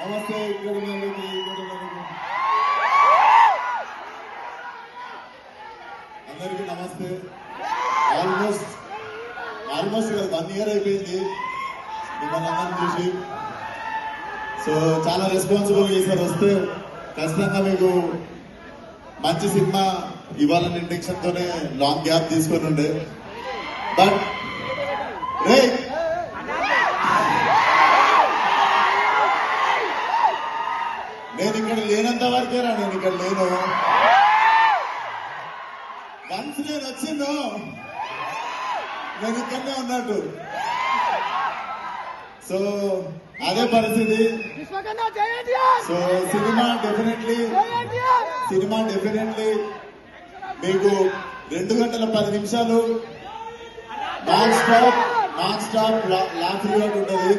నమస్తే. ఇక్కడ అందరికీ నమస్తే. ఆల్మోస్ట్ 1 year అయిపోయింది మిమ్మల్ని అందరిని చూసి. సో చాలా రెస్పాన్సిబుల్ చేశారు. వస్తే ఖచ్చితంగా మీకు మంచి సినిమా ఇవ్వాలనే ఇంటెన్షన్ తోనే లాంగ్ గ్యాప్ తీసుకొని ఉండే. బట్ రే నేను ఇక్కడ లేనంత వరకేరా, నేను ఇక్కడ లేను. వన్స్ నేను వచ్చిందో నేను ఇక్కడనే ఉన్నట్టు. సో అదే పరిస్థితి. సో సినిమా డెఫినెట్లీ మీకు 2 గంటల 10 నిమిషాలు నాన్ స్టాప్ లాఫ్ ఉంటుంది.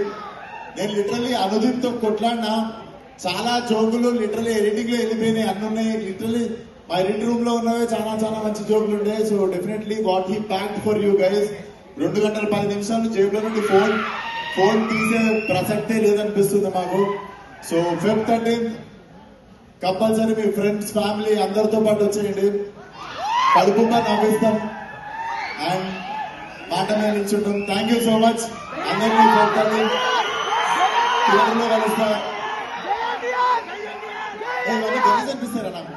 నేను లిటరల్లీ అనుదీప్తో కొట్లాడినా. చాలా జోకులు లిటరల్లీ ఎడిటింగ్ లో వెళ్ళిపోయినాయి, అన్ని ఉన్నాయి. లిటరల్లీ మా ఎడిట్ రూమ్ లో ఉన్నవే చాలా మంచి జోకులు ఉండే. So definitely what he packed for you guys. 2 గంటల 10 నిమిషాలు జేబులో నుండి ఫోన్ తీసే ప్రసక్తే లేదనిపిస్తుంది మాకు. సో Feb 13 కంపల్సరీ మీ ఫ్రెండ్స్, ఫ్యామిలీ అందరితో పాటు వచ్చేయండి. కడుపుగా నవ్విస్తాం అండ్ మాట మీద నిల్చుంటాం. Thank you so much. అందరినీ పోతాను, థియేటర్లో కలుస్తా. అనిపిస్తారా నాకు?